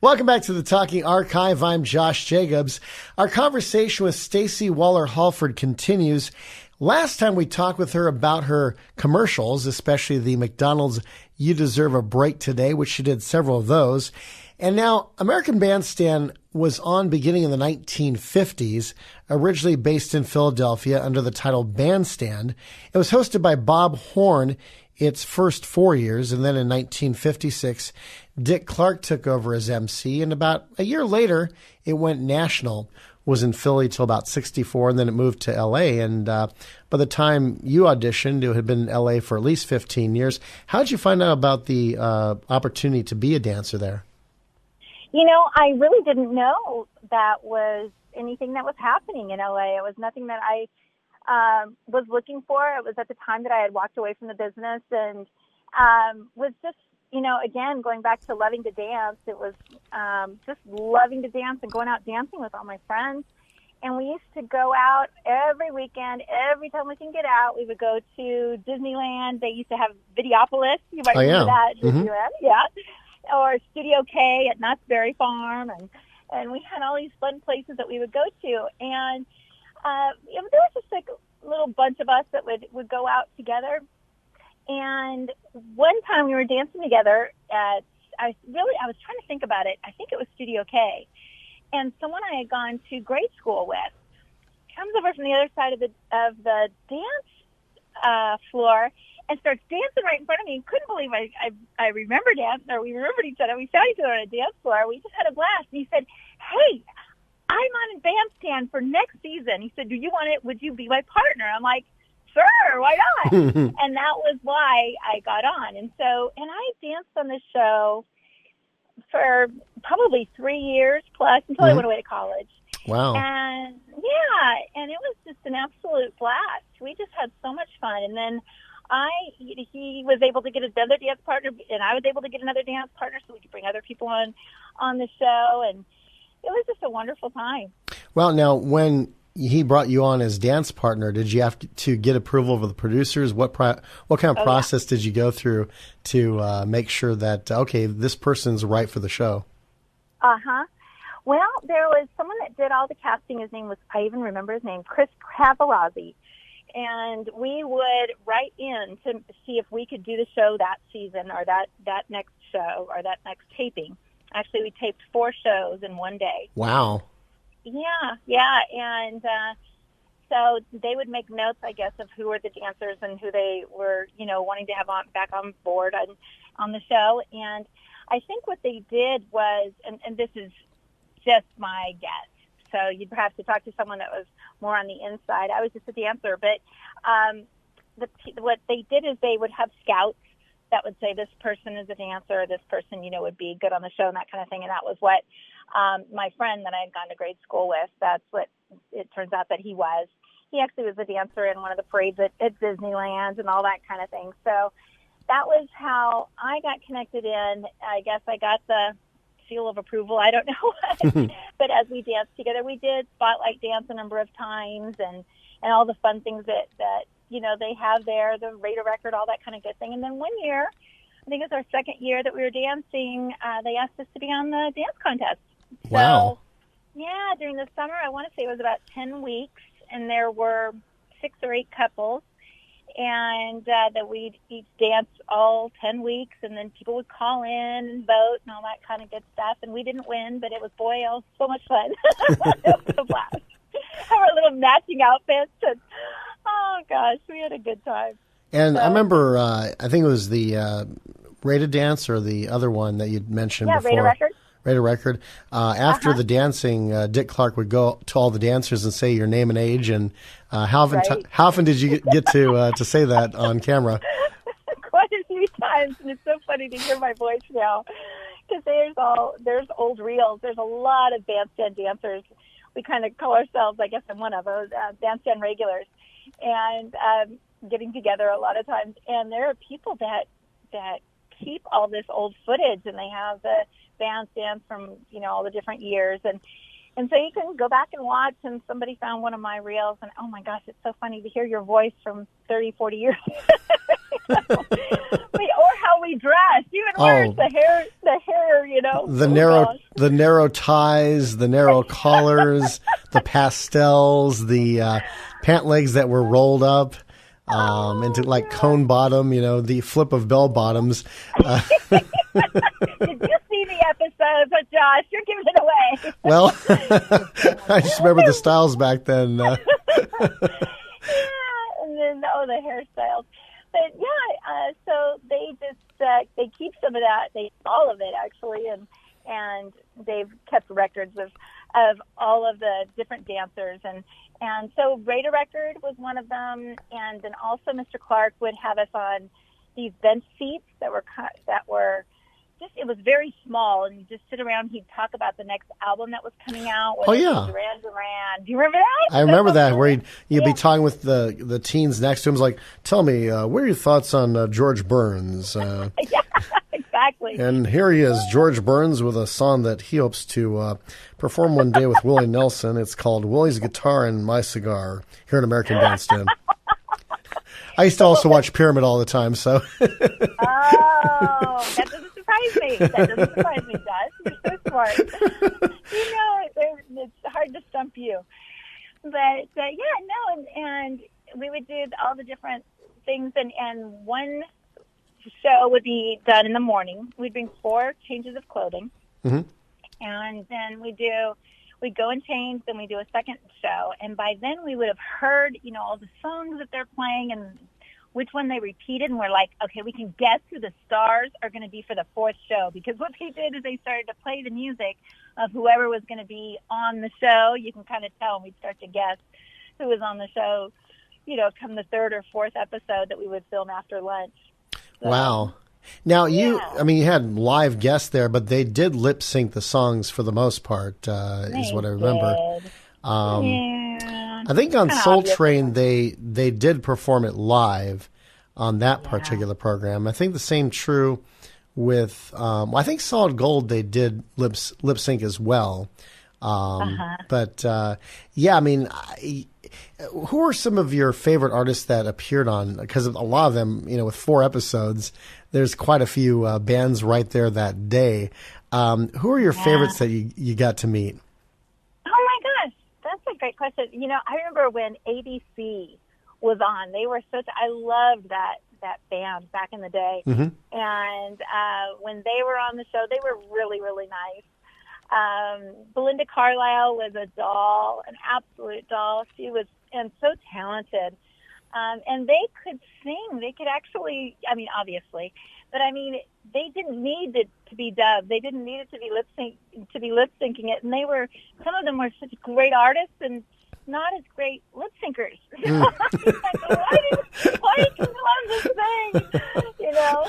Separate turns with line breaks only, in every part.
Welcome back to the Talking Archive. I'm Josh Jacobs. Our conversation with Stacey Waller Halford continues. Last time we talked with her about her commercials, especially the McDonald's You Deserve a Break Today, which she did several of those. And now American Bandstand was on beginning in the 1950s, originally based in Philadelphia under the title Bandstand. It was hosted by Bob Horn its first 4 years, and then in 1956, Dick Clark took over as MC, and about a year later, it went national. Was in Philly till about 64, and then it moved to L.A., and by the time you auditioned, it had been in L.A. for at least 15 years. How did you find out about the opportunity to be a dancer there?
You know, I really didn't know that was anything that was happening in L.A. It was nothing that I was looking for. It was at the time that I had walked away from the business and was just, you know, again, going back to loving to dance. It was just loving to dance and going out dancing with all my friends. And we used to go out every weekend. Every time we can get out, we would go to Disneyland. They used to have Videopolis. You might remember that. Disneyland, yeah. Or Studio K at Knott's Berry Farm. And we had all these fun places that we would go to. And there was just like a little bunch of us that would go out together. And one time we were dancing together at, I was trying to think about it. I think it was Studio K. And someone I had gone to grade school with comes over from the other side of the dance floor and starts dancing right in front of me. And couldn't believe I remember dancing, or we remembered each other. We found each other on a dance floor. We just had a blast. And he said, "Hey, I'm on a bandstand for next season." He said, "Do you want it? Would you be my partner?" I'm like, "Sure, why not?" And that was why I got on. And I danced on the show for probably 3 years plus until I went away to college.
Wow.
And it was just an absolute blast. We just had so much fun. And then he was able to get another dance partner, and I was able to get another dance partner so we could bring other people on the show. And it was just a wonderful time.
Well, now, when he brought you on as dance partner, did you have to get approval of the producers? What kind of process did you go through to make sure that, okay, this person's right for the show?
Well, there was someone that did all the casting. His name was, I even remember his name, Chris Cavallazzi. And we would write in to see if we could do the show that season or that next show or that next taping. Actually, we taped 4 shows in one day.
Wow.
Yeah. And so they would make notes, I guess, of who were the dancers and who they were, you know, wanting to have back on board on the show. And I think what they did was, and this is just my guess, so you'd have to talk to someone that was more on the inside. I was just a dancer. But what they did is they would have scouts that would say this person is a dancer, this person, you know, would be good on the show and that kind of thing. And that was what my friend that I had gone to grade school with, that's what it turns out that he was. He actually was a dancer in one of the parades at Disneyland and all that kind of thing. So that was how I got connected in. I guess I got the seal of approval. I don't know. But as we danced together, we did spotlight dance a number of times and all the fun things that you know, they have there, the Raider record, all that kind of good thing. And then one year, I think it was our second year that we were dancing, they asked us to be on the dance contest.
Wow.
So, yeah, during the summer, I want to say it was about 10 weeks, and there were 6 or 8 couples, and that we'd each dance all 10 weeks, and then people would call in and vote and all that kind of good stuff. And we didn't win, but it was, so much fun. It was a blast. Our little matching outfits, and oh, gosh, we had a good time.
And I remember, I think it was the Raider dance or the other one that you'd mentioned before. Raider record. After the dancing, Dick Clark would go to all the dancers and say your name and age. And how often did you get to say that on camera?
Quite a few times, and it's so funny to hear my voice now because there's old reels. There's a lot of bandstand dancers. We kind of call ourselves, I guess I'm one of those, bandstand regulars, and getting together a lot of times. And there are people that keep all this old footage, and they have the bandstand from, you know, all the different years. And so you can go back and watch, and somebody found one of my reels, and oh my gosh, it's so funny to hear your voice from 30, 40 years. Or how we dressed, even worse, the hair, you know.
The narrow ties, the narrow collars, the pastels, the pant legs that were rolled up into like cone bottom, you know, the flip of bell bottoms.
Did you see the episode? But Josh, you're giving it away.
Well, I just remember the styles back then.
Yeah, and then the hairstyles. But yeah, so they just they keep some of that, all of it actually, and they've kept records of all of the different dancers, and so Raider Record was one of them, and then also Mr. Clark would have us on these bench seats that were just, it was very small, and you just sit around. He'd talk about the next album that was coming out.
Oh yeah,
Duran. Do you remember that?
I remember that, where you'd be talking with the teens next to him. It's like, tell me, what are your thoughts on George Burns?
Yeah, exactly.
And here he is, George Burns, with a song that he hopes to perform one day with Willie Nelson. It's called Willie's Guitar and My Cigar, here at American Bandstand. I used to also watch Pyramid all the time, so.
Oh, that doesn't surprise me. Josh. You're so smart. You know, it's hard to stump you. But, and we would do all the different things, and one show would be done in the morning. We'd bring 4 changes of clothing,
mm-hmm.
and then we'd go and change, then we do a second show, and by then we would have heard, you know, all the songs that they're playing and which one they repeated, and we're like, okay, we can guess who the stars are going to be for the 4th show, because what they did is they started to play the music of whoever was going to be on the show. You can kind of tell, and we'd start to guess who was on the show, you know, come the 3rd or 4th episode that we would film after lunch. So,
wow. Now, you had live guests there, but they did lip sync the songs for the most part, is what I remember. I think on Soul Train, they did perform it live on that particular program. I think the same true with, I think Solid Gold, they did lip sync as well. But, I mean, who are some of your favorite artists that appeared on? Because a lot of them, you know, with 4 episodes, there's quite a few bands right there that day. Who are your favorites that you got to meet?
Oh my gosh, that's a great question. You know, I remember when ABC was on. They were I loved that band back in the day.
Mm-hmm.
And when they were on the show, they were really, really nice. Belinda Carlisle was a doll, an absolute doll. She was, and so talented. And they could sing. They could actually, I mean, obviously, but I mean, they didn't need it to be dubbed. They didn't need it to be lip syncing it. And some of them were such great artists and not as great lip syncers. Why did you love this thing? You know?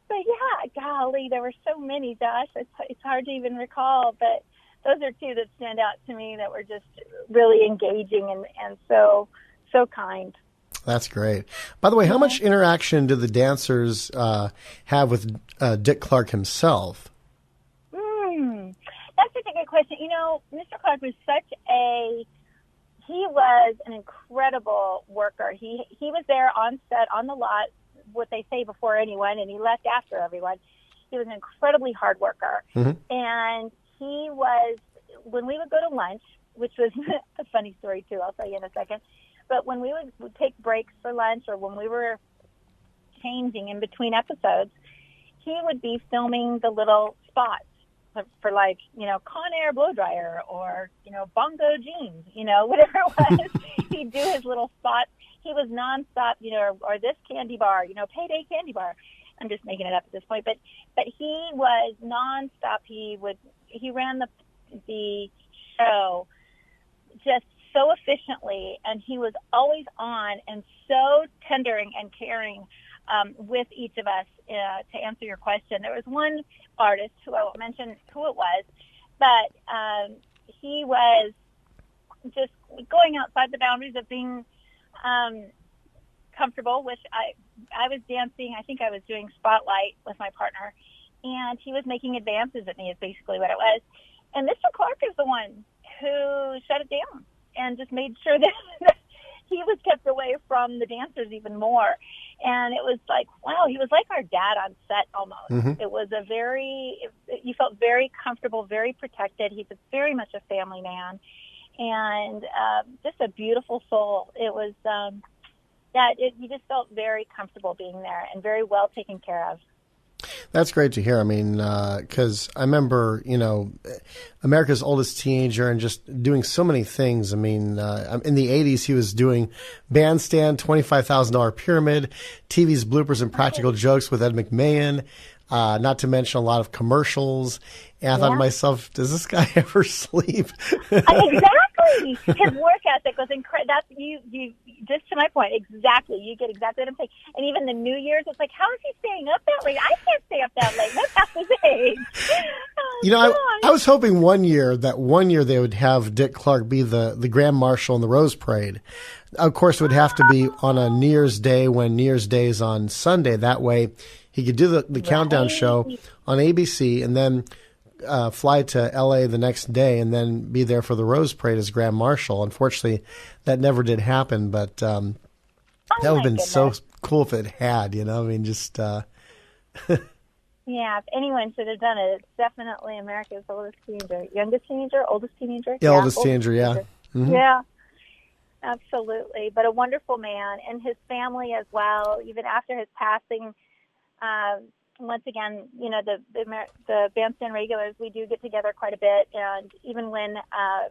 But yeah, golly, there were so many, Josh. It's hard to even recall, but those are 2 that stand out to me that were just really engaging and so kind.
That's great. By the way, how much interaction do the dancers have with Dick Clark himself?
That's such a good question. You know, Mr. Clark was he was an incredible worker. He was there on set, on the lot, what they say before anyone, and he left after everyone. He was an incredibly hard worker.
Mm-hmm.
And he was, when we would go to lunch, which was a funny story too, I'll tell you in a second, but when we would take breaks for lunch or when we were changing in between episodes, he would be filming the little spots for like, you know, Conair blow dryer or, you know, bongo jeans, you know, whatever it was. He'd do his little spots. He was nonstop, you know, or this candy bar, you know, payday candy bar. I'm just making it up at this point, but he was nonstop. He ran the show just so efficiently, and he was always on and so tender and caring with each of us to answer your question. There was one artist who I won't mention who it was, but he was just going outside the boundaries of being comfortable, which I was dancing. I think I was doing Spotlight with my partner, and he was making advances at me is basically what it was. And Mr. Clark is the one who shut it down and just made sure that he was kept away from the dancers even more. And it was like, wow, he was like our dad on set almost.
Mm-hmm.
It was you felt very comfortable, very protected. He's very much a family man, and just a beautiful soul. It was you just felt very comfortable being there and very well taken care of.
That's great to hear. I mean, because I remember, America's Oldest Teenager and just doing so many things. I mean, in the 80s, he was doing Bandstand, $25,000 Pyramid, TV's Bloopers and Practical Jokes with Ed McMahon, not to mention a lot of commercials. And I thought to myself, does this guy ever sleep?
Exactly. His work ethic was incredible. That's you. Just to my point, exactly. You get exactly what I'm saying. And even the New Year's, it's like, how is he staying up that late? I can't stay up that late. That's half his age.
I was hoping one year they would have Dick Clark be the Grand Marshal in the Rose Parade. Of course, it would have to be on a New Year's Day when New Year's Day is on Sunday. That way, he could do the countdown show on ABC and then fly to LA the next day and then be there for the Rose Parade as Grand Marshal. Unfortunately, that never did happen, but that would have been so cool if it had, I mean, just...
Yeah, if anyone should have done it, it's definitely America's Oldest Teenager. Youngest teenager? Oldest teenager?
Yeah, oldest teenager, yeah. Mm-hmm.
Yeah, absolutely. But a wonderful man, and his family as well, even after his passing. Once again, the Bandstand regulars, we do get together quite a bit. And even when I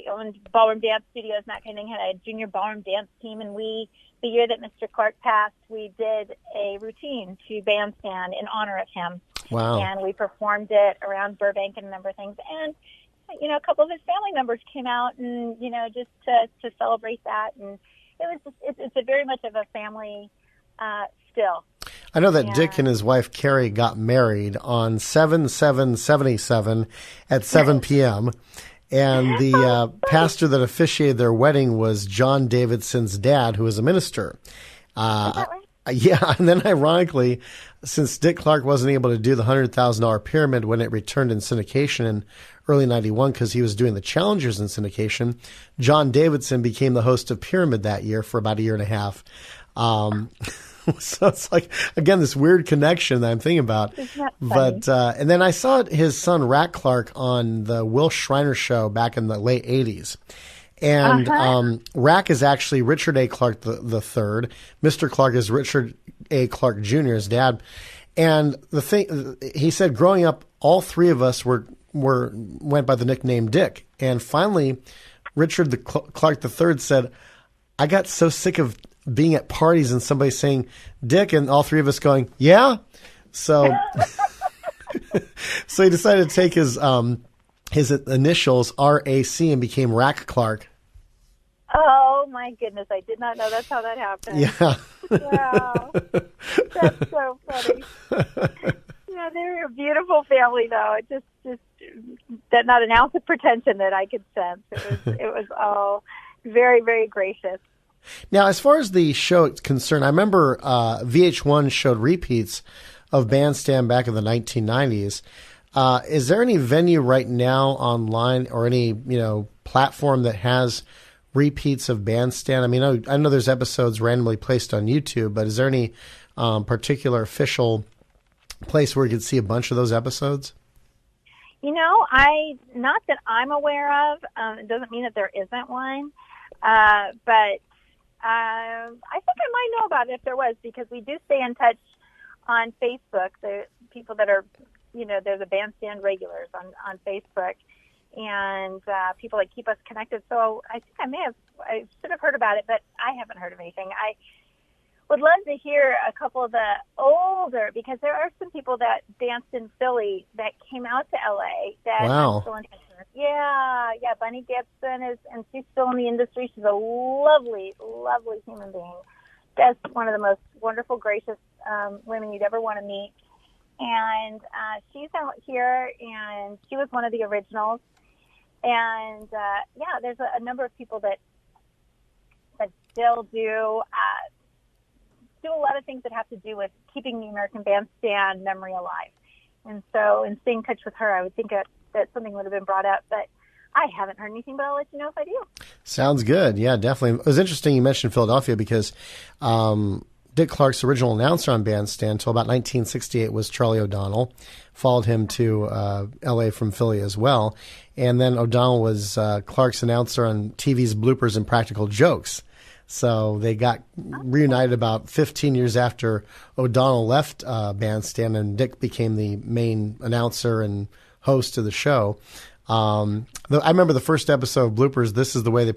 owned Ballroom Dance Studios and that kind of thing, had a junior ballroom dance team, and the year that Mr. Clark passed, we did a routine to Bandstand in honor of him.
Wow.
And we performed it around Burbank and a number of things. And, a couple of his family members came out and, just to celebrate that. And it was it's a very much of a family still.
I know that Dick and his wife Carrie got married on 7/7/77 at 7 p.m. And the pastor that officiated their wedding was John Davidson's dad, who was a minister.
Is that right?
Yeah, and then ironically, since Dick Clark wasn't able to do the $100,000 Pyramid when it returned in syndication in early '91 because he was doing the Challengers in syndication, John Davidson became the host of Pyramid that year for about a year and a half. So it's like, again, this weird connection that I'm thinking about. But and then I saw his son, Rat Clark, on the Will Shriner show back in the late 80s. And Rack is actually Richard A. Clark the third. Mr. Clark is Richard A. Clark Jr., his dad. And the thing, he said, growing up, all three of us went by the nickname Dick. And finally, Richard Clark the third said, I got so sick of being at parties and somebody saying Dick, and all three of us going, yeah. So, so he decided to take his initials RAC and became Rack Clark.
Oh my goodness! I did not know that's how that happened.
Yeah.
Wow, that's so funny. Yeah, they're a beautiful family, though. It just that not an ounce of pretension that I could sense. It was all very, very gracious.
Now, as far as the show is concerned, I remember VH1 showed repeats of Bandstand back in the 1990s. Is there any venue right now online or any platform that has repeats of Bandstand? I mean, I know there's episodes randomly placed on YouTube, but is there any particular official place where you can see a bunch of those episodes?
Not that I'm aware of. It doesn't mean that there isn't one, but I think I might know about it if there was, because we do stay in touch on Facebook. The people that are, they're the Bandstand regulars on Facebook, and people that keep us connected. So I think I should have heard about it, but I haven't heard of anything. I would love to hear a couple of the older, because there are some people that danced in Philly that came out to LA that
wow.
I'm still in touch with. Yeah, Bunny Gibson and she's still in the industry. She's a lovely, lovely human being. Just one of the most wonderful, gracious women you'd ever want to meet. And she's out here, and she was one of the originals. And there's a number of people that still do a lot of things that have to do with keeping the American Bandstand memory alive. And so in staying in touch with her, I would think that something would have been brought up, but I haven't heard anything, but I'll let you know if I do.
Sounds good. Yeah, definitely. It was interesting you mentioned Philadelphia because Dick Clark's original announcer on Bandstand until about 1968 was Charlie O'Donnell. Followed him to L.A. from Philly as well. And then O'Donnell was Clark's announcer on TV's Bloopers and Practical Jokes. So they got reunited about 15 years after O'Donnell left Bandstand, and Dick became the main announcer and host of the show. I remember the first episode of Bloopers. This is the way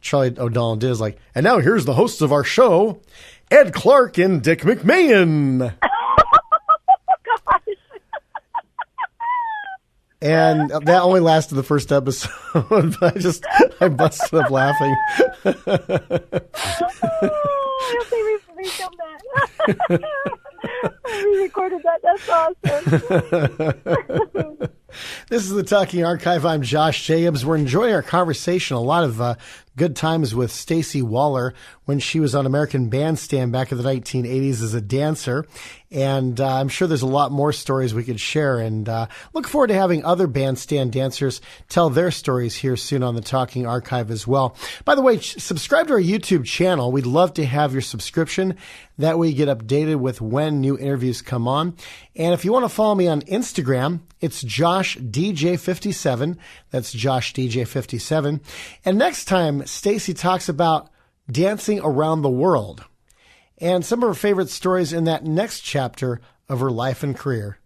Charlie O'Donnell did. Is like, and now here's the hosts of our show, Ed Clark and Dick McMahon. And that only lasted the first episode, but I busted up laughing.
I hope they refilmed that. We recorded that. That's awesome.
This is the Talking Archive. I'm Josh Jacobs. We're enjoying our conversation. A lot of good times with Stacey Waller when she was on American Bandstand back in the 1980s as a dancer. And I'm sure there's a lot more stories we could share. And look forward to having other bandstand dancers tell their stories here soon on the Talking Archive as well. By the way, subscribe to our YouTube channel. We'd love to have your subscription. That way you get updated with when new interviews come on. And if you want to follow me on Instagram, it's JoshDJ57. That's JoshDJ57. And next time, Stacey talks about dancing around the world and some of her favorite stories in that next chapter of her life and career.